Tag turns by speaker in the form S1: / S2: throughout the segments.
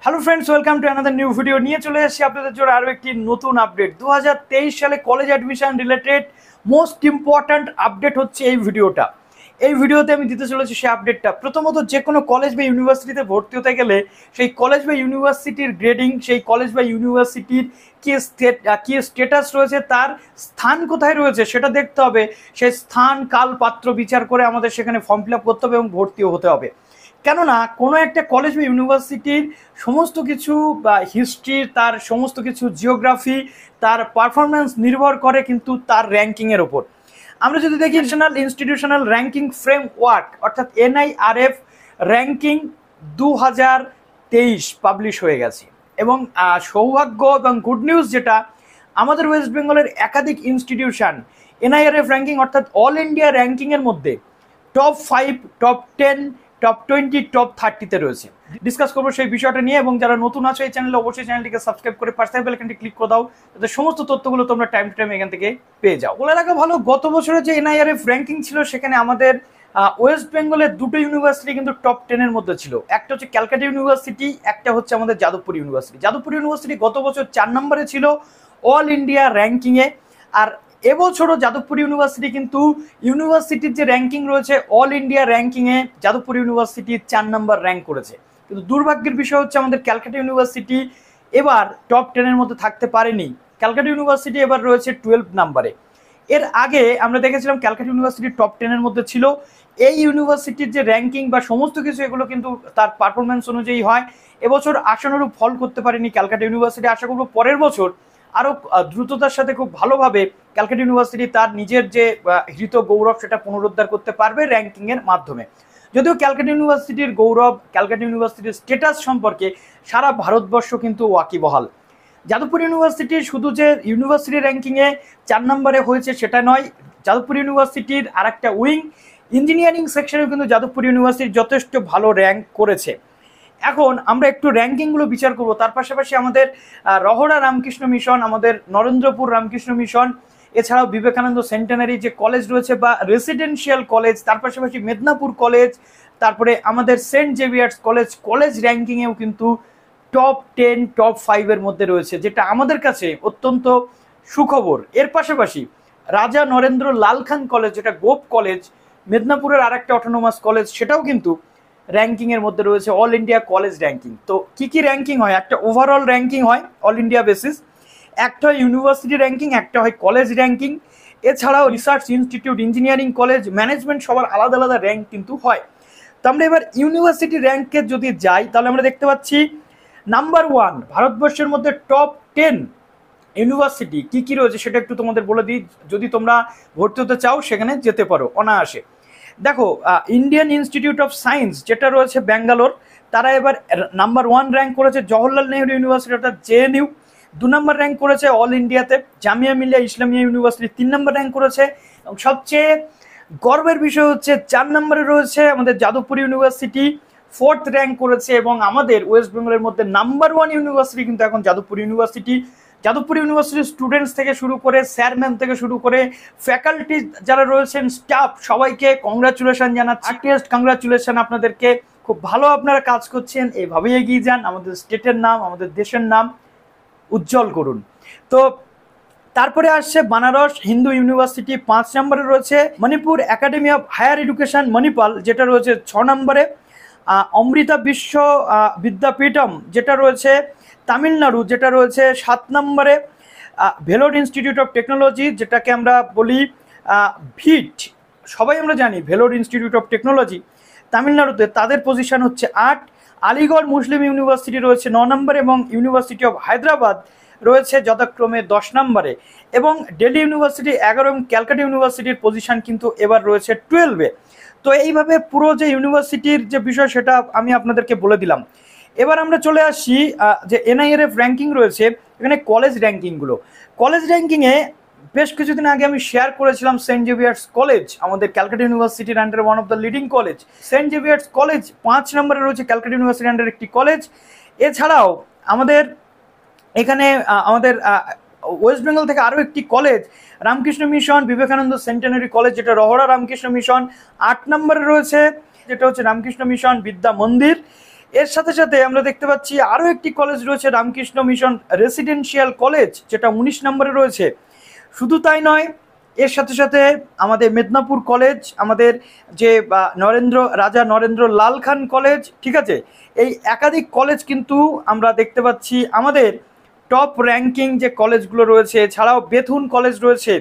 S1: Hello friends, welcome to another new video. নিয়ে চলে এসেছি আপনাদের জন্য আরও একটি নতুন আপডেট। 2023 সালে college admission related most important update হচ্ছে এই ভিডিওটা। এই ভিডিওতে আমি দিতে চলেছি সেই আপডেটটা। প্রথমত, যে কোনো কলেজ বা ইউনিভার্সিটিতে ভর্তি হতে গেলে সেই কলেজ বা ইউনিভার্সিটির গ্রেডিং, সেই কলেজ বা ইউনিভার্সিটির কি স্টেটাস রয়েছে, তার স্থান কোথায় রয়েছে সেটা দেখতে হবে। সেই স্থান, কাল, পাত্র বিচার করে আমাদের সেখানে ফর্ম ফিল আপ করতে হবে এবং ভর্তিও হতে হবে। কেননা কোনো একটা কলেজ বা ইউনিভার্সিটির সমস্ত কিছু বা হিস্ট্রি, তার সমস্ত কিছু জিওগ্রাফি, তার পারফরমেন্স নির্ভর করে কিন্তু তার র্যাঙ্কিংয়ের ওপর। আমরা যদি দেখি ন্যাশনাল ইনস্টিটিউশনাল র্যাঙ্কিং ফ্রেমওয়ার্ক অর্থাৎ NIRF র্যাঙ্কিং 2023 পাবলিশ হয়ে গেছে। এবং সৌভাগ্য এবং গুড নিউজ যেটা, আমাদের ওয়েস্ট বেঙ্গলের একাধিক ইনস্টিটিউশন NIRF র্যাঙ্কিং অর্থাৎ অল ইন্ডিয়া র্যাঙ্কিংয়ের মধ্যে টপ 5, টপ 10, টপ 20, টপ 30-তে রয়েছে। ডিসকাস করবো সেই বিষয়টা নিয়ে। এবং যারা নতুন আছো এই চ্যানেলে, অবশ্যই চ্যানেলটিকে সাবস্ক্রাইব করে পাশে বেল আইকনটি ক্লিক করে দাও, যাতে সমস্ত তথ্যগুলো তোমরা টাইম টু টাইম এখান থেকে পেয়ে যাও। বলে রাখা ভালো, গত বছরের যে NIRF র্যাঙ্কিং ছিল সেখানে আমাদের ওয়েস্ট বেঙ্গলের দুটো ইউনিভার্সিটি কিন্তু টপ 10-এর মধ্যে ছিল। একটা হচ্ছে ক্যালকাটা ইউনিভার্সিটি, একটা হচ্ছে আমাদের যাদবপুর ইউনিভার্সিটি। যাদবপুর ইউনিভার্সিটি গত বছর 4 নম্বরে ছিল অল ইন্ডিয়া র্যাঙ্কিংয়ে। আর এবছরও যাদবপুর ইউনিভার্সিটি কিন্তু ইউনিভার্সিটির যে র্যাঙ্কিং রয়েছে অল ইন্ডিয়া র্যাঙ্কিংয়ে যাদবপুর ইউনিভার্সিটি 4 নম্বর র্যাঙ্ক করেছে। কিন্তু দুর্ভাগ্যের বিষয় হচ্ছে আমাদের ক্যালকাটা ইউনিভার্সিটি এবার টপ 10-এর মধ্যে থাকতে পারেনি। ক্যালকাটা ইউনিভার্সিটি এবার রয়েছে 12 নম্বরে। এর আগে আমরা দেখেছিলাম ক্যালকাটা ইউনিভার্সিটি টপ 10-এর মধ্যে ছিল। এই ইউনিভার্সিটির যে র্যাঙ্কিং বা সমস্ত কিছু এগুলো কিন্তু তার পারফরমেন্স অনুযায়ী হয়। এবছর আশানুরূপ ফল করতে পারেনি ক্যালকাটা ইউনিভার্সিটি। আশা করবো পরের বছর আরও দ্রুততার সাথে খুব ভালোভাবে ক্যালকাটা ইউনিভার্সিটি তার নিজের যে হৃত গৌরব সেটা পুনরুদ্ধার করতে পারবে র্যাঙ্কিংয়ের মাধ্যমে। যদিও ক্যালকাটা ইউনিভার্সিটির গৌরব, ক্যালকাটা ইউনিভার্সিটির স্ট্যাটাস সম্পর্কে সারা ভারতবর্ষ কিন্তু ওয়াকিবহাল। যাদবপুর ইউনিভার্সিটি শুধু যে ইউনিভার্সিটি র্যাঙ্কিংয়ে 4 নম্বরে হয়েছে সেটা নয়, যাদবপুর ইউনিভার্সিটির আরেকটা উইং ইঞ্জিনিয়ারিং সেকশনেও কিন্তু যাদবপুর ইউনিভার্সিটি যথেষ্ট ভালো র্যাঙ্ক করেছে। এখন আমরা একটু র্যাঙ্কিংগুলো বিচার করব। তার পাশাপাশি আমাদের রহড়া রামকৃষ্ণ মিশন, আমাদের নরেন্দ্রপুর রামকৃষ্ণ মিশন, এছাড়াও বিবেকানন্দ সেন্টেনারি যে কলেজ রয়েছে বা রেসিডেন্সিয়াল কলেজ, তার পাশাপাশি মেদিনীপুর কলেজ, তারপরে আমাদের সেন্ট জেভিয়ার্স কলেজ, কলেজ র্যাঙ্কিংয়েও কিন্তু টপ 10, টপ 5-এর মধ্যে রয়েছে, যেটা আমাদের কাছে অত্যন্ত সুখবর। এর পাশাপাশি রাজা নরেন্দ্র লাল খান কলেজ, যেটা গোপ কলেজ, মেদিনীপুরের আরেকটা অটোনোমাস কলেজ, সেটাও কিন্তু র্যাঙ্কিংয়ের মধ্যে রয়েছে অল ইন্ডিয়া কলেজ র্যাঙ্কিং। তো কি র্যাঙ্কিং হয়? একটা ওভারঅল র্যাঙ্কিং হয় অল ইন্ডিয়া বেসিস, একটা হয় ইউনিভার্সিটি র্যাঙ্কিং, একটা হয় কলেজ র্যাঙ্কিং। এছাড়াও research institute, engineering college, management সবার আলাদা আলাদা র্যাঙ্ক কিন্তু হয়। তো আমরা এবার ইউনিভার্সিটি র্যাঙ্কে যদি যাই তাহলে আমরা দেখতে পাচ্ছি নাম্বার 1 ভারতবর্ষের মধ্যে টপ 10 ইউনিভার্সিটি কি রয়েছে সেটা একটু তোমাদের বলে দিই। যদি তোমরা ভর্তি হতে চাও সেখানে যেতে পারো অনায়াসে। দেখো, ইন্ডিয়ান ইনস্টিটিউট অফ সায়েন্স যেটা রয়েছে ব্যাঙ্গালোর, তারা এবার নাম্বার 1 র্যাঙ্ক করেছে। জওহরলাল নেহরু ইউনিভার্সিটি অর্থাৎ JNU 2 নম্বর র্যাঙ্ক করেছে অল ইন্ডিয়াতে। জামিয়া মিলিয়া ইসলামিয়া ইউনিভার্সিটি 3 নম্বর র্যাঙ্ক করেছে। এবং সবচেয়ে গর্বের বিষয় হচ্ছে 4 নম্বরে রয়েছে আমাদের যাদবপুর ইউনিভার্সিটি, 4th র্যাঙ্ক করেছে। এবং আমাদের ওয়েস্ট বেঙ্গলের মধ্যে নাম্বার 1 ইউনিভার্সিটি কিন্তু এখন যাদবপুর ইউনিভার্সিটি। যাদবপুর ইউনিভার্সিটির স্টুডেন্টস থেকে শুরু করে, স্যার ম্যাম থেকে শুরু করে, ফ্যাকাল্টি যারা রয়েছেন, স্টাফ, সবাইকে কংগ্রাচুলেশন জানাচ্ছি। আর্টিস্ট কংগ্রাচুলেশন আপনাদেরকে, খুব ভালো আপনারা কাজ করছেন, এইভাবেই এগিয়ে যান। আমাদের স্টেটের নাম, আমাদের দেশের নাম উজ্জ্বল করুন। তো তারপরে আসছে বানারস হিন্দু ইউনিভার্সিটি, 5 নম্বরে রয়েছে। Manipur academy of higher education Manipal, যেটা রয়েছে 6 নম্বরে। অমৃতা বিশ্ব বিদ্যাপীঠম যেটা রয়েছে তামিলনাড়ু, যেটা রয়েছে 7 নম্বরে। ভেলোর ইনস্টিটিউট অফ টেকনোলজি, যেটাকে আমরা বলি ভিট, সবাই আমরা জানি ভেলোর ইনস্টিটিউট অফ টেকনোলজি তামিলনাড়ুতে, তাদের পজিশন হচ্ছে 8। আলিগড় মুসলিম ইউনিভার্সিটি রয়েছে 9 নম্বরে এবং ইউনিভার্সিটি অফ হায়দ্রাবাদ রয়েছে যথাক্রমে 10 নম্বরে। এবং দিল্লি ইউনিভার্সিটি 11 এবং ক্যালকাটা ইউনিভার্সিটির পজিশন কিন্তু এবার রয়েছে 12-এ। তো এইভাবে পুরো যে ইউনিভার্সিটির যে বিষয় সেটা আমি আপনাদেরকে বলে দিলাম। এবার আমরা চলে আসছি যে NIRF র্যাঙ্কিং রয়েছে, এখানে কলেজ র্যাঙ্কিংগুলো। কলেজ র্যাঙ্কিংয়ে বেশ কিছুদিন আগে আমি শেয়ার করেছিলাম সেন্ট জেভিয়ার্স কলেজ, আমাদের ক্যালকাটা ইউনিভার্সিটির আন্ডারে one of the leading college. Saint Xavier's college 5 নম্বরে রয়েছে ক্যালকাটা ইউনিভার্সিটির আন্ডারে একটি কলেজ। এছাড়াও আমাদের এখানে আমাদের ওয়েস্ট বেঙ্গল থেকে আরও একটি college Ramakrishna mission Vivekananda centenary college, যেটা রহড়া রামকৃষ্ণ মিশন 8 নম্বরে রয়েছে, যেটা হচ্ছে রামকৃষ্ণ মিশন বিদ্যা মন্দির। এর সাথে সাথে আমরা দেখতে পাচ্ছি আরও একটি কলেজ রয়েছে রামকৃষ্ণ মিশন রেসিডেন্সিয়াল কলেজ, যেটা 19 নম্বরে রয়েছে। শুধু তাই নয়, এর সাথে সাথে আমাদের মেদিনীপুর কলেজ, আমাদের যে রাজা নরেন্দ্র লাল খান কলেজ, ঠিক আছে, এই একাধিক কলেজ কিন্তু আমরা দেখতে পাচ্ছি আমাদের টপ র্যাঙ্কিং যে কলেজগুলো রয়েছে। এছাড়াও বেথুন কলেজ রয়েছে,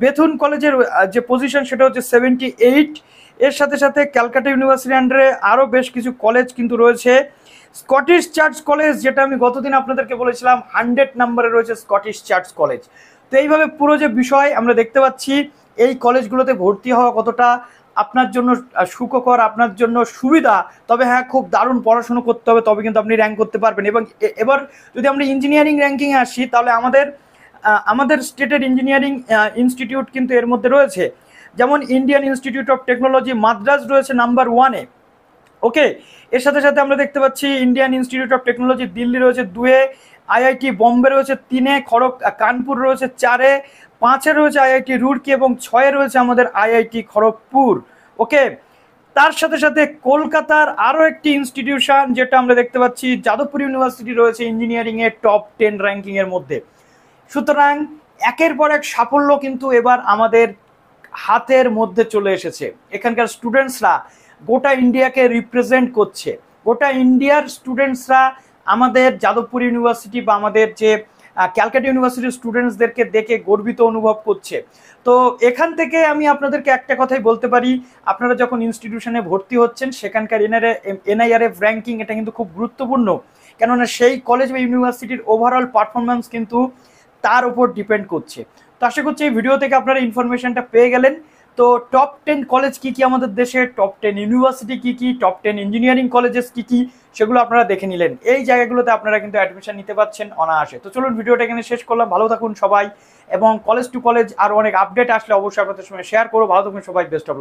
S1: বেথুন কলেজের যে পজিশন সেটা হচ্ছে 78। এর সাথে সাথে ক্যালকাটা ইউনিভার্সিটি আন্ডারে আরও বেশ কিছু কলেজ কিন্তু রয়েছে। স্কটিশ চার্চ কলেজ, যেটা আমি গতদিন আপনাদেরকে বলেছিলাম 100 নম্বরে রয়েছে স্কটিশ চার্চ কলেজ। তো এইভাবে পুরো যে বিষয় আমরা দেখতে পাচ্ছি, এই কলেজগুলোতে ভর্তি হওয়া কতটা আপনার জন্য সুখকর, আপনার জন্য সুবিধা। তবে হ্যাঁ, খুব দারুণ পড়াশুনো করতে হবে, তবে কিন্তু আপনি র্যাঙ্ক করতে পারবেন। এবং এবার যদি আমরা ইঞ্জিনিয়ারিং র্যাঙ্কিংয়ে আসি, তাহলে আমাদের স্টেটের ইঞ্জিনিয়ারিং ইনস্টিটিউট কিন্তু এর মধ্যে রয়েছে। যেমন Indian institute of technology Madras রয়েছে নাম্বার 1-এ। ওকে, এর সাথে সাথে আমরা দেখতে পাচ্ছি Indian institute of technology Delhi রয়েছে 2-এ, আইআইটি বোম্বে রয়েছে 3-এ, কানপুর রয়েছে 4-এ, 5-এ রয়েছে আইআইটি রুড়কি এবং 6-এ রয়েছে আমাদের আইআইটি খড়গপুর। ওকে, তার সাথে সাথে কলকাতার আরও একটি ইনস্টিটিউশন যেটা আমরা দেখতে পাচ্ছি যাদবপুর ইউনিভার্সিটি রয়েছে ইঞ্জিনিয়ারিংয়ে টপ 10 র্যাঙ্কিংয়ের মধ্যে। সুতরাং একের পর এক সাফল্য কিন্তু এবার আমাদের হাতের মধ্যে চলে এসেছে। এখানকার স্টুডেন্টসরা গোটা ইন্ডিয়াকে রিপ্রেজেন্ট করছে। গোটা ইন্ডিয়ার স্টুডেন্টসরা আমাদের যাদবপুর ইউনিভার্সিটি বা আমাদের যে ক্যালকাটা ইউনিভার্সিটির স্টুডেন্টসদেরকে দেখে গর্বিত অনুভব করছে। তো এখান থেকে আমি আপনাদেরকে একটা কথাই বলতে পারি, আপনারা যখন ইনস্টিটিউশনে ভর্তি হচ্ছেন, সেখানকার এনআইআরএফ র্যাঙ্কিং এটা কিন্তু খুব গুরুত্বপূর্ণ, কেননা সেই কলেজ বা ইউনিভার্সিটির ওভারঅল পারফরমেন্স কিন্তু তার উপর ডিপেন্ড করছে। তো আশা করছি এই ভিডিও থেকে আপনারা ইনফরমেশনটা পেয়ে গেলেন। তো টপ 10 কলেজ কি কি আমাদের দেশে, টপ 10 ইউনিভার্সিটি কি কি, টপ 10 ইঞ্জিনিয়ারিং কলেজেস কি কি, সেগুলো আপনারা দেখে নিলেন। এই জায়গাগুলোতে আপনারা কিন্তু অ্যাডমিশন নিতে পারছেন অনায়াসে। তো চলুন ভিডিওটা এখানে শেষ করলাম। ভালো থাকুন সবাই, এবং কলেজ টু কলেজ আরও অনেক আপডেট আসলে অবশ্যই আপনাদের সঙ্গে শেয়ার করবো। ভালো থাকুন সবাই, বেস্ট অফ লাক।